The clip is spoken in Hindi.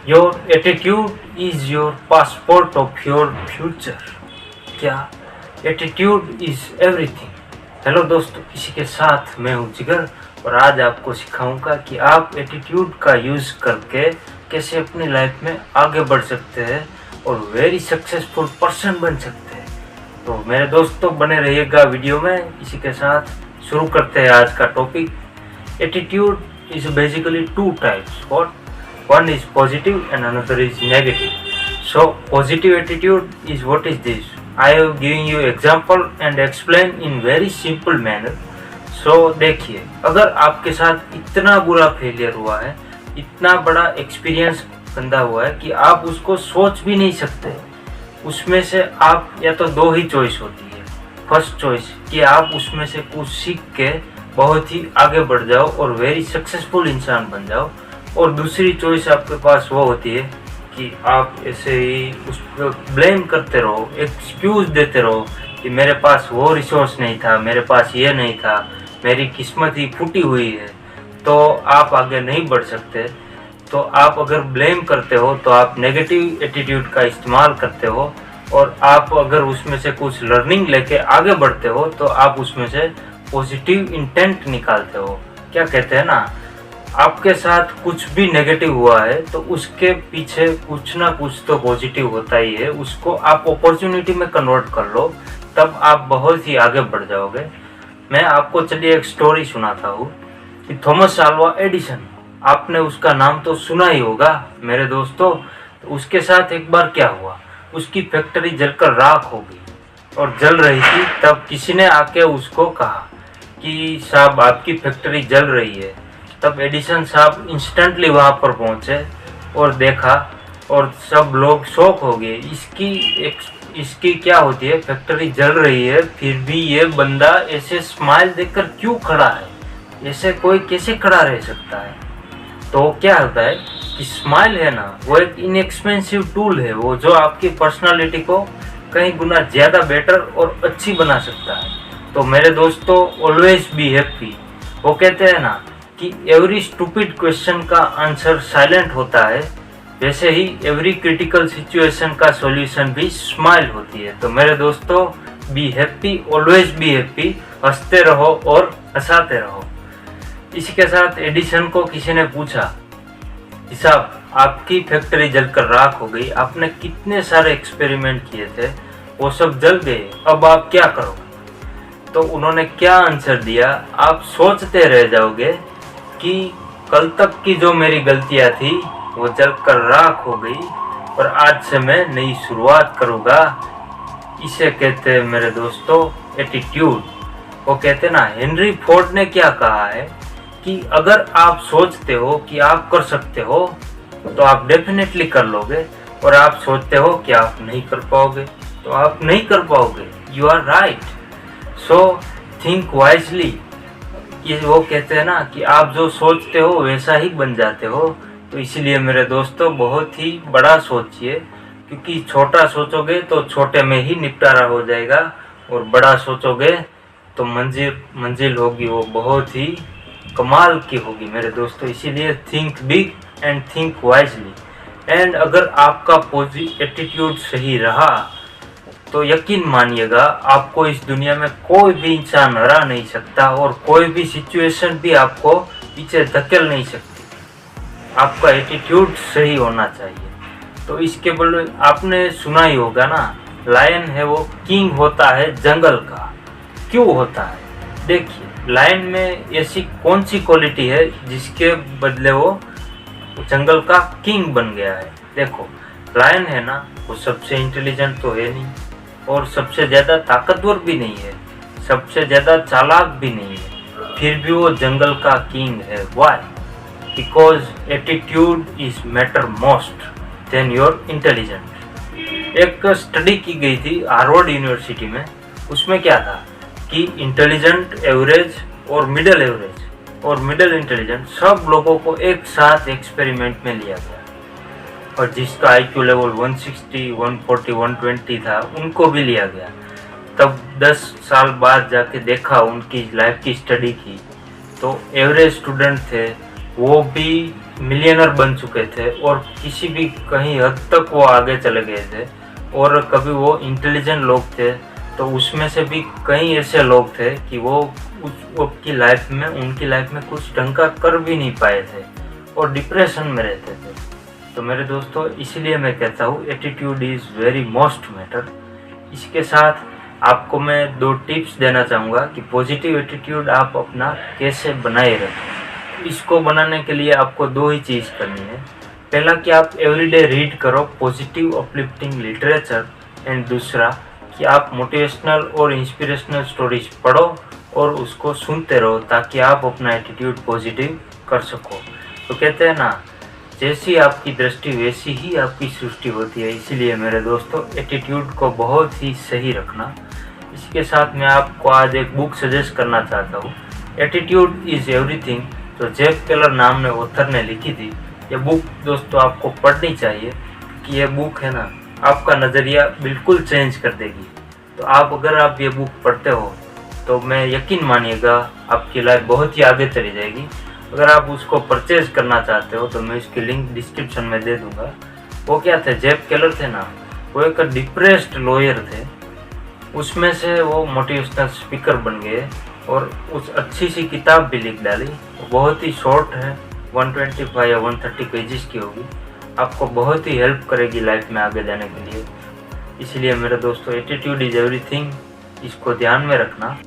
Your attitude is your passport of your future. क्या एटीट्यूड इज एवरीथिंग। हेलो दोस्तों, इसी के साथ मैं हूं जिगर और आज आपको सिखाऊंगा कि आप एटीट्यूड का यूज़ करके कैसे अपनी लाइफ में आगे बढ़ सकते हैं और वेरी सक्सेसफुल पर्सन बन सकते हैं। तो मेरे दोस्तों बने रहिएगा वीडियो में। इसी के साथ शुरू करते हैं आज का topic. Attitude is basically two types. What? One is positive and another is negative. So positive attitude is what is this? I have given you example and explain in very simple manner. So देखिए, अगर आपके साथ इतना बुरा फेलियर हुआ है, इतना बड़ा एक्सपीरियंस गंदा हुआ है कि आप उसको सोच भी नहीं सकते, उसमें से आप या तो दो ही चॉइस होती है। फर्स्ट चॉइस कि आप उसमें से कुछ सीख के बहुत ही आगे बढ़ जाओ और वेरी सक्सेसफुल इंसान बन जाओ, और दूसरी चॉइस आपके पास वो होती है कि आप ऐसे ही उस पर ब्लेम करते रहो, एक्सक्यूज देते रहो कि मेरे पास वो रिसोर्स नहीं था, मेरे पास ये नहीं था, मेरी किस्मत ही फूटी हुई है, तो आप आगे नहीं बढ़ सकते। तो आप अगर ब्लेम करते हो तो आप नेगेटिव एटीट्यूड का इस्तेमाल करते हो, और आप अगर उसमें से कुछ लर्निंग लेके आगे बढ़ते हो तो आप उसमें से पॉजिटिव इंटेंट निकालते हो। क्या कहते हैं ना, आपके साथ कुछ भी नेगेटिव हुआ है तो उसके पीछे कुछ ना कुछ तो पॉजिटिव होता ही है। उसको आप अपॉर्चुनिटी में कन्वर्ट कर लो, तब आप बहुत ही आगे बढ़ जाओगे। मैं आपको चलिए एक स्टोरी सुनाता हूँ कि थॉमस अल्वा एडिसन, आपने उसका नाम तो सुना ही होगा मेरे दोस्तों। तो उसके साथ एक बार क्या हुआ, उसकी फैक्ट्री जलकर राख हो गई और जल रही थी। तब किसी ने आके उसको कहा कि साहब आपकी फैक्ट्री जल रही है। तब एडिसन साहब इंस्टेंटली वहाँ पर पहुँचे और देखा, और सब लोग शॉक हो गए। इसकी क्या होती है, फैक्ट्री जल रही है फिर भी ये बंदा ऐसे स्माइल देकर क्यों खड़ा है, ऐसे कोई कैसे खड़ा रह सकता है। तो क्या होता है कि स्माइल है ना, वो एक इनएक्सपेंसिव टूल है, वो जो आपकी पर्सनालिटी को कई गुना ज़्यादा बेटर और अच्छी बना सकता है। तो मेरे दोस्तों, ऑलवेज बी हैप्पी। वो कहते हैं ना कि एवरी स्टूपिड क्वेश्चन का आंसर साइलेंट होता है, वैसे ही एवरी क्रिटिकल सिचुएशन का सॉल्यूशन भी स्माइल होती है। तो मेरे दोस्तों, be happy, always be happy, हंसते रहो और हंसाते रहो। इसी के साथ एडिसन को किसी ने पूछा कि साहब आपकी फैक्ट्री जलकर राख हो गई, आपने कितने सारे एक्सपेरिमेंट किए थे, वो सब जल गए, अब आप क्या करोगे। तो उन्होंने क्या आंसर दिया, आप सोचते रह जाओगे कि कल तक की जो मेरी गलतियां थी वो जलकर राख हो गई और आज से मैं नई शुरुआत करूँगा। इसे कहते हैं मेरे दोस्तों एटीट्यूड। वो कहते हैं ना, हेनरी फोर्ड ने क्या कहा है कि अगर आप सोचते हो कि आप कर सकते हो तो आप डेफिनेटली कर लोगे, और आप सोचते हो कि आप नहीं कर पाओगे तो आप नहीं कर पाओगे। You are right. So think wisely. ये वो कहते हैं ना कि आप जो सोचते हो वैसा ही बन जाते हो। तो इसीलिए मेरे दोस्तों, बहुत ही बड़ा सोचिए, क्योंकि छोटा सोचोगे तो छोटे में ही निपटारा हो जाएगा, और बड़ा सोचोगे तो मंजिल होगी वो बहुत ही कमाल की होगी मेरे दोस्तों। इसीलिए think big and think wisely. And अगर आपका एटीट्यूड सही रहा तो यकीन मानिएगा, आपको इस दुनिया में कोई भी इंसान हरा नहीं सकता, और कोई भी सिचुएशन भी आपको पीछे धकेल नहीं सकती। आपका एटीट्यूड सही होना चाहिए। तो इसके बदले आपने सुना ही होगा ना, लायन है वो किंग होता है जंगल का। क्यों होता है? देखिए, लायन में ऐसी कौन सी क्वालिटी है जिसके बदले वो जंगल का किंग बन गया है। देखो, लायन है ना, वो सबसे इंटेलिजेंट तो है नहीं, और सबसे ज़्यादा ताकतवर भी नहीं है, सबसे ज़्यादा चालाक भी नहीं है, फिर भी वो जंगल का किंग है। Why? Because attitude is matter most then your intelligent. एक स्टडी की गई थी हार्वर्ड यूनिवर्सिटी में। उसमें क्या था कि इंटेलिजेंट, एवरेज और मिडिल एवरेज और मिडिल इंटेलिजेंट सब लोगों को एक साथ एक्सपेरिमेंट में लिया गया, और जिसका IQ लेवल 160, 140, 120 था उनको भी लिया गया। तब 10 साल बाद जाके देखा, उनकी लाइफ की स्टडी की, तो एवरेज स्टूडेंट थे वो भी मिलियनर बन चुके थे और किसी भी कहीं हद तक वो आगे चले गए थे। और कभी वो इंटेलिजेंट लोग थे तो उसमें से भी कई ऐसे लोग थे कि वो उनकी लाइफ में कुछ ढंग का कर भी नहीं पाए थे और डिप्रेशन में रहते थे। तो मेरे दोस्तों, इसीलिए मैं कहता हूँ attitude is very most matter. इसके साथ आपको मैं 2 टिप्स देना चाहूँगा कि पॉजिटिव एटीट्यूड आप अपना कैसे बनाए रखें। इसको बनाने के लिए आपको 2 ही चीज़ करनी है। पहला कि आप एवरीडे रीड करो पॉजिटिव अपलिफ्टिंग लिटरेचर, एंड दूसरा कि आप मोटिवेशनल और इंस्पिरेशनल स्टोरीज पढ़ो और उसको सुनते रहो ताकि आप अपना एटीट्यूड पॉजिटिव कर सको। तो कहते हैं ना, जैसी आपकी दृष्टि वैसी ही आपकी सृष्टि होती है। इसीलिए मेरे दोस्तों, एटीट्यूड को बहुत ही सही रखना। इसके साथ मैं आपको आज एक बुक सजेस्ट करना चाहता हूँ, एटीट्यूड इज़ एवरीथिंग, जो जेफ केलर नाम ने ऑथर ने लिखी थी। ये बुक दोस्तों आपको पढ़नी चाहिए कि ये बुक है ना, आपका नज़रिया बिल्कुल चेंज कर देगी। तो अगर आप ये बुक पढ़ते हो तो मैं यकीन मानिएगा आपकी लाइफ बहुत ही आगे चली जाएगी। अगर आप उसको परचेज करना चाहते हो तो मैं इसकी लिंक डिस्क्रिप्शन में दे दूंगा। वो क्या थे, जेफ केलर थे ना, वो एक डिप्रेस्ड लॉयर थे, उसमें से वो मोटिवेशनल स्पीकर बन गए और उस अच्छी सी किताब भी लिख डाली। बहुत ही शॉर्ट है, 125 या 130 पेजेस की होगी। आपको बहुत ही हेल्प करेगी लाइफ में आगे जाने के लिए। इसलिए मेरे दोस्तों, एटीट्यूड इज़ एवरीथिंग, इसको ध्यान में रखना।